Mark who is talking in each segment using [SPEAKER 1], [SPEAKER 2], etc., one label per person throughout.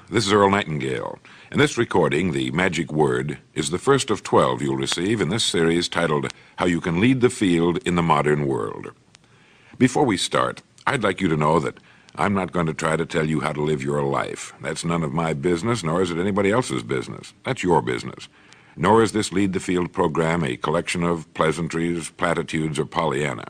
[SPEAKER 1] This is Earl Nightingale. In this recording, the magic word is the first of 12 you'll receive in this series titled, How You Can Lead the Field in the Modern World. Before we start, I'd like you to know that I'm not going to try to tell you how to live your life. That's none of my business, nor is it anybody else's business. That's your business. Nor is this Lead the Field program a collection of pleasantries, platitudes, or Pollyanna.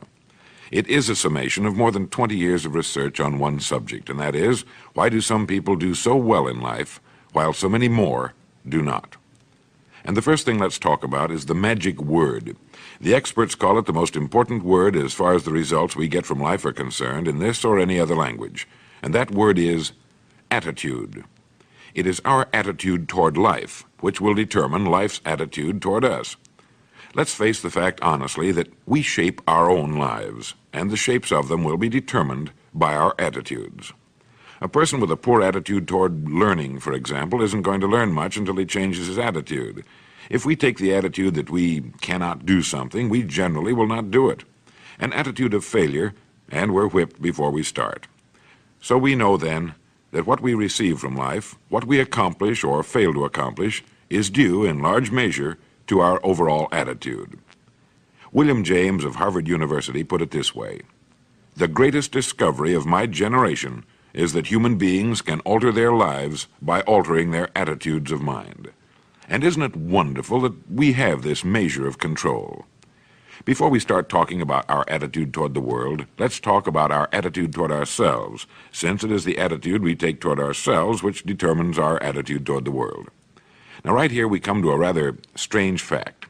[SPEAKER 1] It is a summation of more than 20 years of research on one subject, and that is, why do some people do so well in life, while so many more do not? And the first thing let's talk about is the magic word. The experts call it the most important word as far as the results we get from life are concerned in this or any other language, and that word is attitude. It is our attitude toward life which will determine life's attitude toward us. Let's face the fact honestly that we shape our own lives, and the shapes of them will be determined by our attitudes. A person with a poor attitude toward learning, for example, isn't going to learn much until he changes his attitude. If we take the attitude that we cannot do something, we generally will not do it. An attitude of failure, and we're whipped before we start. So we know then that what we receive from life, what we accomplish or fail to accomplish, is due in large measure to our overall attitude. William James of Harvard University put it this way: "The greatest discovery of my generation is that human beings can alter their lives by altering their attitudes of mind." And isn't it wonderful that we have this measure of control? Before we start talking about our attitude toward the world, let's talk about our attitude toward ourselves, since it is the attitude we take toward ourselves which determines our attitude toward the world. Now, right here we come to a rather strange fact.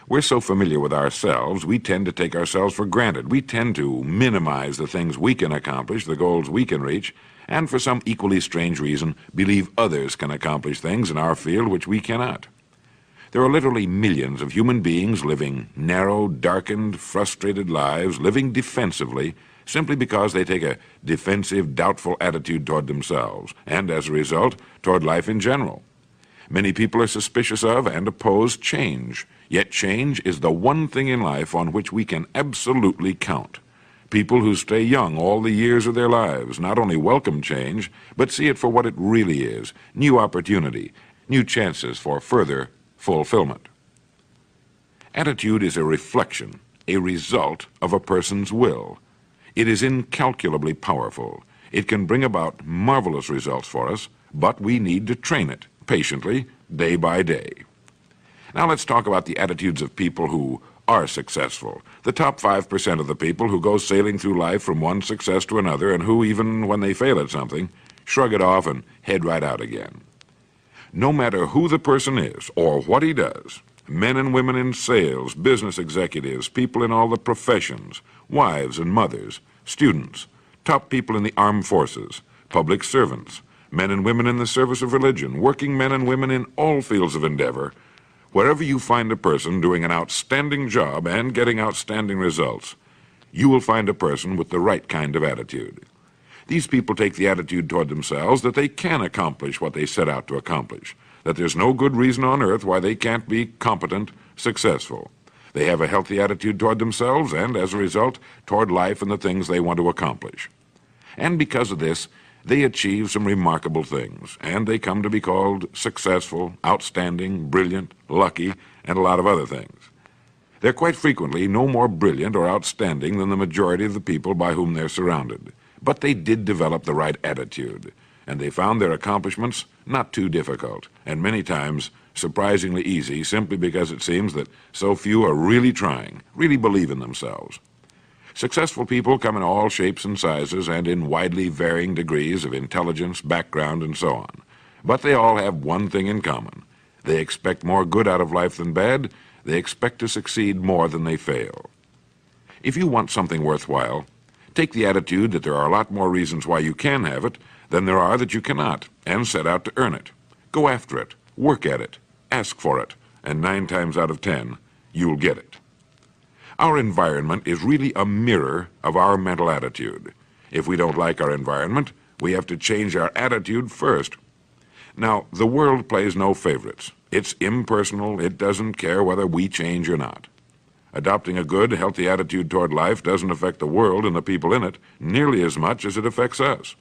[SPEAKER 1] We're so familiar with ourselves, we tend to take ourselves for granted. We tend to minimize the things we can accomplish, the goals we can reach, and for some equally strange reason, believe others can accomplish things in our field which we cannot. There are literally millions of human beings living narrow, darkened, frustrated lives, living defensively, simply because they take a defensive, doubtful attitude toward themselves, and as a result, toward life in general. Many people are suspicious of and oppose change, yet change is the one thing in life on which we can absolutely count. People who stay young all the years of their lives not only welcome change, but see it for what it really is: new opportunity, new chances for further fulfillment. Attitude is a reflection, a result of a person's will. It is incalculably powerful. It can bring about marvelous results for us, but we need to train it patiently, day by day. Now let's talk about the attitudes of people who are successful. The top 5% of the people who go sailing through life from one success to another, and who, even when they fail at something, shrug it off and head right out again. No matter who the person is or what he does, men and women in sales, business executives, people in all the professions, wives and mothers, students, top people in the armed forces, public servants, men and women in the service of religion, working men and women in all fields of endeavor, wherever you find a person doing an outstanding job and getting outstanding results, you will find a person with the right kind of attitude. These people take the attitude toward themselves that they can accomplish what they set out to accomplish, that there's no good reason on earth why they can't be competent, successful. They have a healthy attitude toward themselves and, as a result, toward life and the things they want to accomplish. And because of this, they achieve some remarkable things, and they come to be called successful, outstanding, brilliant, lucky, and a lot of other things. They're quite frequently no more brilliant or outstanding than the majority of the people by whom they're surrounded. But they did develop the right attitude, and they found their accomplishments not too difficult, and many times surprisingly easy, simply because it seems that so few are really trying, really believe in themselves. Successful people come in all shapes and sizes and in widely varying degrees of intelligence, background, and so on. But they all have one thing in common. They expect more good out of life than bad. They expect to succeed more than they fail. If you want something worthwhile, take the attitude that there are a lot more reasons why you can have it than there are that you cannot, and set out to earn it. Go after it, work at it, ask for it, and 9 times out of 10, you'll get it. Our environment is really a mirror of our mental attitude. If we don't like our environment, we have to change our attitude first. Now, the world plays no favorites. It's impersonal. It doesn't care whether we change or not. Adopting a good, healthy attitude toward life doesn't affect the world and the people in it nearly as much as it affects us.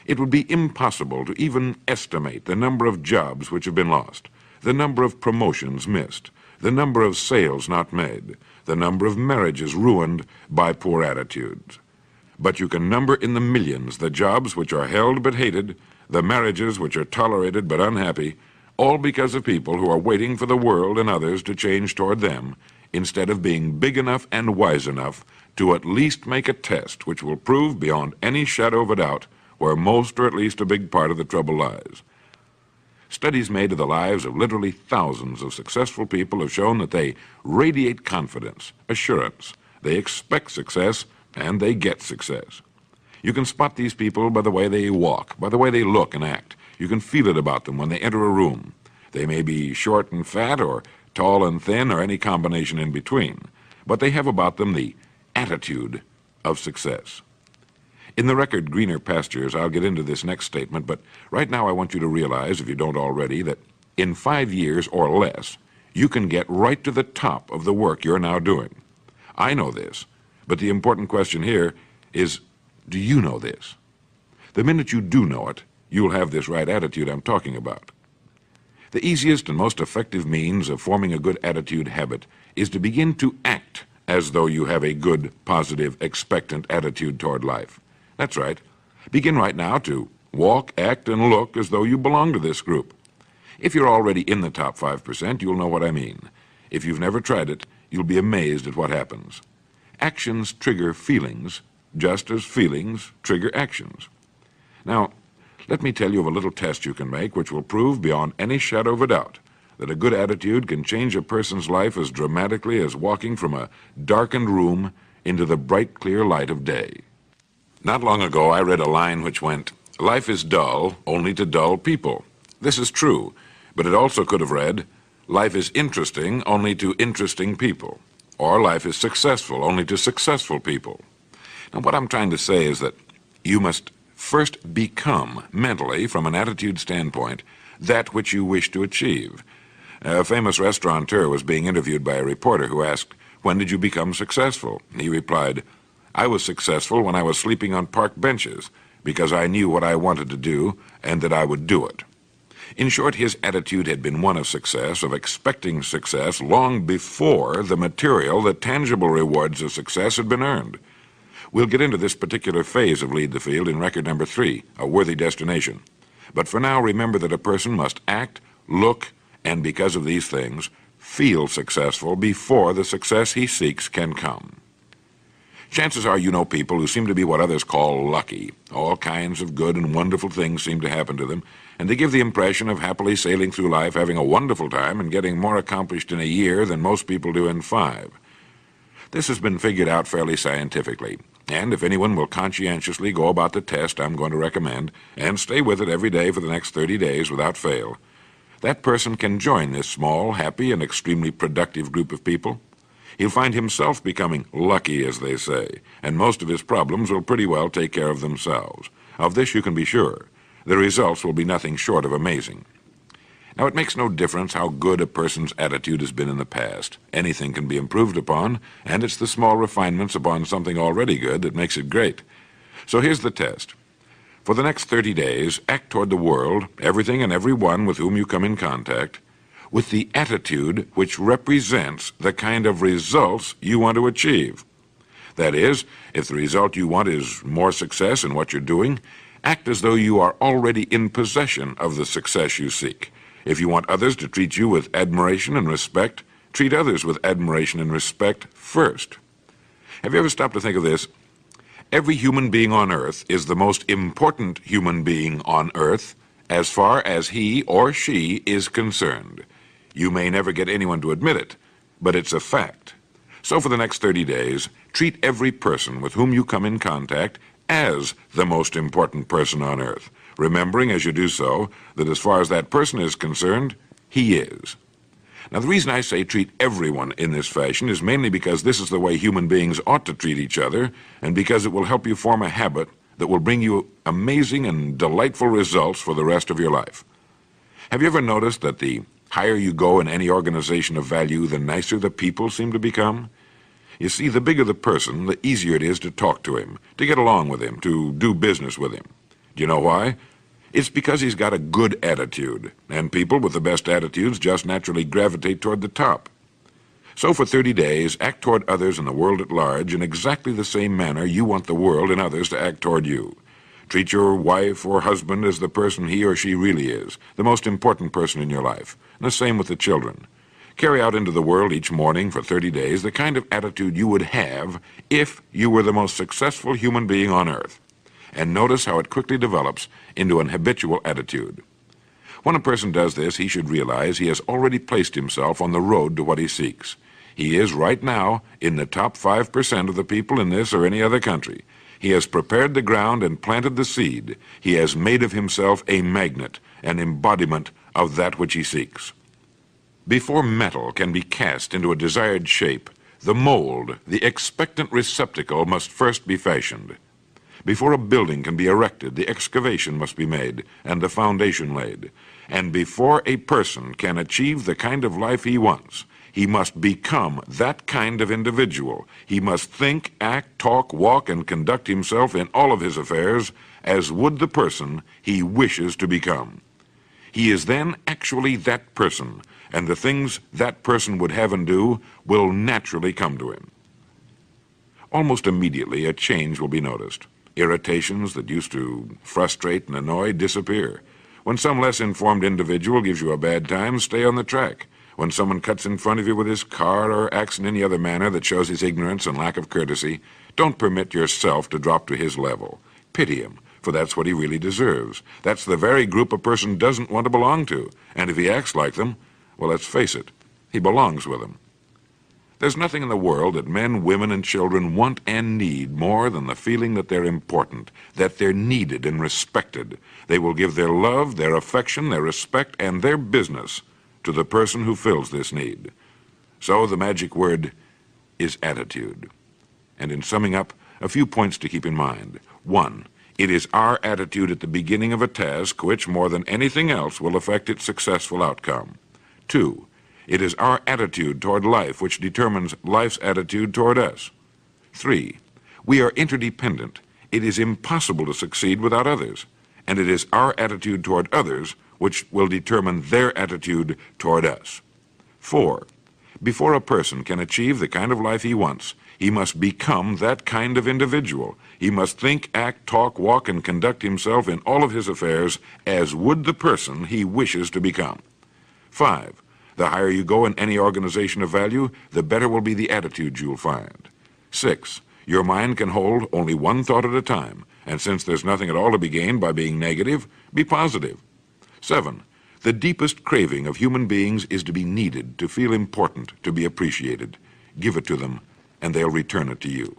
[SPEAKER 1] It would be impossible to even estimate the number of jobs which have been lost, the number of promotions missed, the number of sales not made, the number of marriages ruined by poor attitudes. But you can number in the millions the jobs which are held but hated, the marriages which are tolerated but unhappy, all because of people who are waiting for the world and others to change toward them, instead of being big enough and wise enough to at least make a test which will prove beyond any shadow of a doubt where most or at least a big part of the trouble lies. Studies made of the lives of literally thousands of successful people have shown that they radiate confidence, assurance, they expect success, and they get success. You can spot these people by the way they walk, by the way they look and act. You can feel it about them when they enter a room. They may be short and fat, or tall and thin, or any combination in between, but they have about them the attitude of success. In the record Greener Pastures, I'll get into this next statement, but right now I want you to realize, if you don't already, that in 5 years or less, you can get right to the top of the work you're now doing. I know this, but the important question here is, do you know this? The minute you do know it, you'll have this right attitude I'm talking about. The easiest and most effective means of forming a good attitude habit is to begin to act as though you have a good, positive, expectant attitude toward life. That's right. Begin right now to walk, act, and look as though you belong to this group. If you're already in the top 5%, you'll know what I mean. If you've never tried it, you'll be amazed at what happens. Actions trigger feelings, just as feelings trigger actions. Now, let me tell you of a little test you can make which will prove beyond any shadow of a doubt that a good attitude can change a person's life as dramatically as walking from a darkened room into the bright, clear light of day. Not long ago, I read a line which went, "Life is dull only to dull people." This is true, but it also could have read, "Life is interesting only to interesting people," or "Life is successful only to successful people." Now, what I'm trying to say is that you must first become, mentally, from an attitude standpoint, that which you wish to achieve. A famous restaurateur was being interviewed by a reporter who asked, "When did you become successful?" He replied, "I was successful when I was sleeping on park benches, because I knew what I wanted to do and that I would do it." In short, his attitude had been one of success, of expecting success, long before the material, the tangible rewards of success had been earned. We'll get into this particular phase of Lead the Field in record number 3, A Worthy Destination. But for now, remember that a person must act, look, and because of these things, feel successful before the success he seeks can come. Chances are you know people who seem to be what others call lucky. All kinds of good and wonderful things seem to happen to them, and they give the impression of happily sailing through life, having a wonderful time, and getting more accomplished in a year than most people do in 5. This has been figured out fairly scientifically, and if anyone will conscientiously go about the test I'm going to recommend, and stay with it every day for the next 30 days without fail, that person can join this small, happy, and extremely productive group of people. He'll find himself becoming lucky, as they say, and most of his problems will pretty well take care of themselves. Of this you can be sure. The results will be nothing short of amazing. Now, it makes no difference how good a person's attitude has been in the past. Anything can be improved upon, and it's the small refinements upon something already good that makes it great. So here's the test. For the next 30 days, act toward the world, everything and everyone with whom you come in contact, with the attitude which represents the kind of results you want to achieve. That is, if the result you want is more success in what you're doing, act as though you are already in possession of the success you seek. If you want others to treat you with admiration and respect, treat others with admiration and respect first. Have you ever stopped to think of this? Every human being on earth is the most important human being on earth as far as he or she is concerned. You may never get anyone to admit it, but it's a fact. So for the next 30 days, treat every person with whom you come in contact as the most important person on earth, remembering as you do so that as far as that person is concerned, he is. Now, the reason I say treat everyone in this fashion is mainly because this is the way human beings ought to treat each other, and because it will help you form a habit that will bring you amazing and delightful results for the rest of your life. Have you ever noticed that the higher you go in any organization of value, the nicer the people seem to become? You see, the bigger the person, the easier it is to talk to him, to get along with him, to do business with him. Do you know why? It's because he's got a good attitude, and people with the best attitudes just naturally gravitate toward the top. So for 30 days, act toward others and the world at large in exactly the same manner you want the world and others to act toward you. Treat your wife or husband as the person he or she really is, the most important person in your life, and the same with the children. Carry out into the world each morning for 30 days the kind of attitude you would have if you were the most successful human being on earth. And notice how it quickly develops into an habitual attitude. When a person does this, he should realize he has already placed himself on the road to what he seeks. He is right now in the top 5% of the people in this or any other country. He has prepared the ground and planted the seed. He has made of himself a magnet, an embodiment of that which he seeks. Before metal can be cast into a desired shape, the mold, the expectant receptacle, must first be fashioned. Before a building can be erected, the excavation must be made and the foundation laid. And before a person can achieve the kind of life he wants, he must become that kind of individual. He must think, act, talk, walk, and conduct himself in all of his affairs as would the person he wishes to become. He is then actually that person, and the things that person would have and do will naturally come to him. Almost immediately, a change will be noticed. Irritations that used to frustrate and annoy disappear. When some less informed individual gives you a bad time, stay on the track. When someone cuts in front of you with his car or acts in any other manner that shows his ignorance and lack of courtesy, don't permit yourself to drop to his level. Pity him, for that's what he really deserves. That's the very group a person doesn't want to belong to, and if he acts like them, well, let's face it, he belongs with them. There's nothing in the world that men, women, and children want and need more than the feeling that they're important, that they're needed and respected. They will give their love, their affection, their respect, and their business to the person who fills this need. So the magic word is attitude. And in summing up, a few points to keep in mind. 1, it is our attitude at the beginning of a task which, more than anything else, will affect its successful outcome. 2, it is our attitude toward life which determines life's attitude toward us. 3, we are interdependent. It is impossible to succeed without others, and it is our attitude toward others which will determine their attitude toward us. 4, before a person can achieve the kind of life he wants, he must become that kind of individual. He must think, act, talk, walk, and conduct himself in all of his affairs as would the person he wishes to become. 5, the higher you go in any organization of value, the better will be the attitude you'll find. 6, your mind can hold only one thought at a time, and since there's nothing at all to be gained by being negative, be positive. 7, the deepest craving of human beings is to be needed, to feel important, to be appreciated. Give it to them, and they'll return it to you.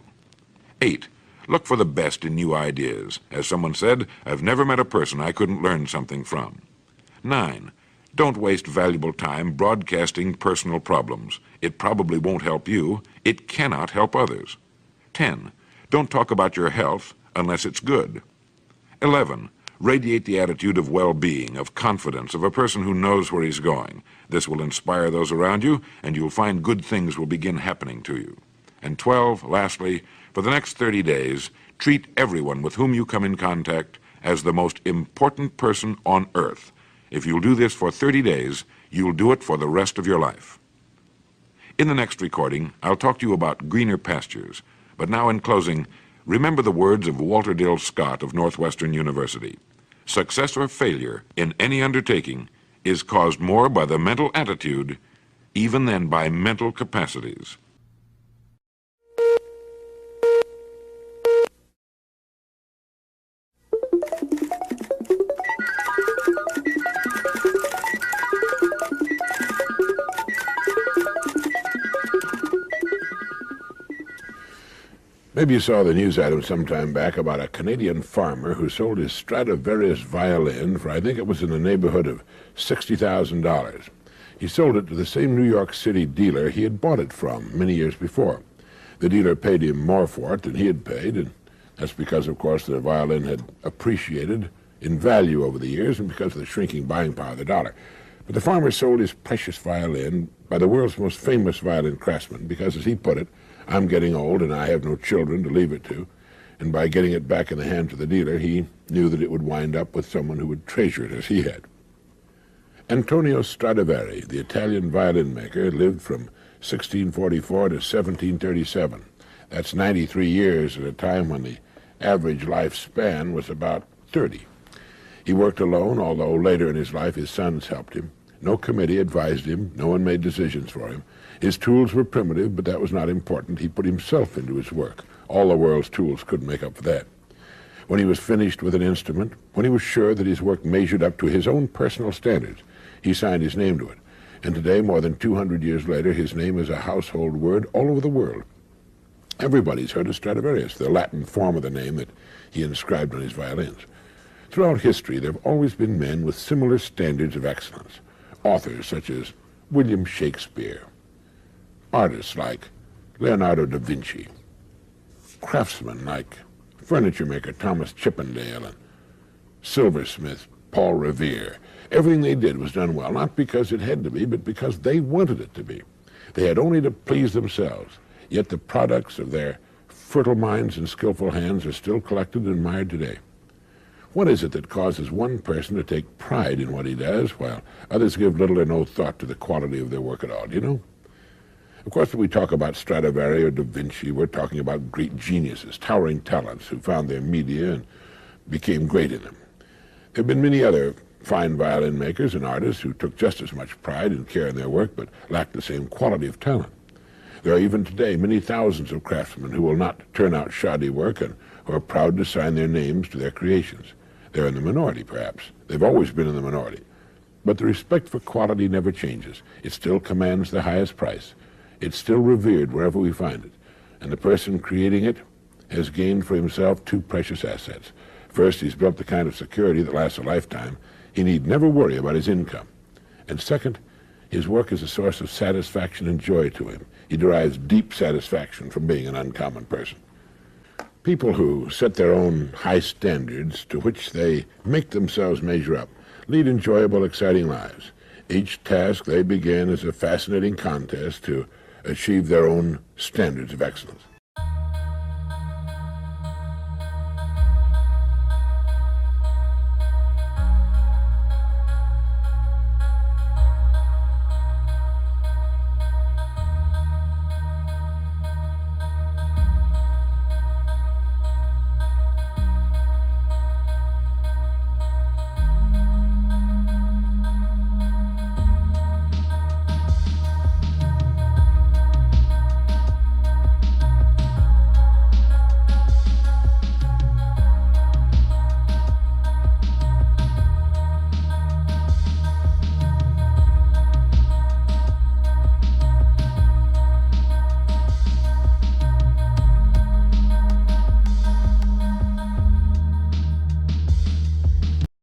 [SPEAKER 1] 8, look for the best in new ideas. As someone said, I've never met a person I couldn't learn something from. 9, don't waste valuable time broadcasting personal problems. It probably won't help you. It cannot help others. 10, don't talk about your health unless it's good. 11, radiate the attitude of well-being, of confidence, of a person who knows where he's going. This will inspire those around you, and you'll find good things will begin happening to you. And 12, lastly, for the next 30 days, treat everyone with whom you come in contact as the most important person on earth. If you'll do this for 30 days, you'll do it for the rest of your life. In the next recording, I'll talk to you about greener pastures. But now in closing, remember the words of Walter Dill Scott of Northwestern University. Success or failure in any undertaking is caused more by the mental attitude even than by mental capacities.
[SPEAKER 2] Maybe you saw the news item some time back about a Canadian farmer who sold his Stradivarius violin for, I think it was in the neighborhood of $60,000. He sold it to the same New York City dealer he had bought it from many years before. The dealer paid him more for it than he had paid, and that's because, of course, the violin had appreciated in value over the years and because of the shrinking buying power of the dollar. But the farmer sold his precious violin by the world's most famous violin craftsman because, as he put it, I'm getting old and I have no children to leave it to. and by getting it back in the hands of the dealer, he knew that it would wind up with someone who would treasure it as he had. Antonio Stradivari, the Italian violin maker, lived from 1644 to 1737. That's 93 years at a time when the average lifespan was about 30. He worked alone, although later in his life his sons helped him. No committee advised him. No one made decisions for him. His tools were primitive, but that was not important. He put himself into his work. All the world's tools couldn't make up for that. When he was finished with an instrument, when he was sure that his work measured up to his own personal standards, he signed his name to it. And today, more than 200 years later, his name is a household word all over the world. Everybody's heard of Stradivarius, the Latin form of the name that he inscribed on his violins. Throughout history, there have always been men with similar standards of excellence. Authors such as William Shakespeare, artists like Leonardo da Vinci, craftsmen like furniture maker Thomas Chippendale and silversmith Paul Revere. Everything they did was done well, not because it had to be, but because they wanted it to be. They had only to please themselves, yet the products of their fertile minds and skillful hands are still collected and admired today. What is it that causes one person to take pride in what he does, while others give little or no thought to the quality of their work at all, do you know? Of course, when we talk about Stradivari or Da Vinci, we're talking about great geniuses, towering talents who found their media and became great in them. There have been many other fine violin makers and artists who took just as much pride and care in their work, but lacked the same quality of talent. There are even today many thousands of craftsmen who will not turn out shoddy work and who are proud to sign their names to their creations. They're in the minority, perhaps. They've always been in the minority. But the respect for quality never changes. It still commands the highest price. It's still revered wherever we find it. And the person creating it has gained for himself two precious assets. First, he's built the kind of security that lasts a lifetime. He need never worry about his income. And second, his work is a source of satisfaction and joy to him. He derives deep satisfaction from being an uncommon person. People who set their own high standards to which they make themselves measure up lead enjoyable, exciting lives. Each task they begin is a fascinating contest to achieve their own standards of excellence.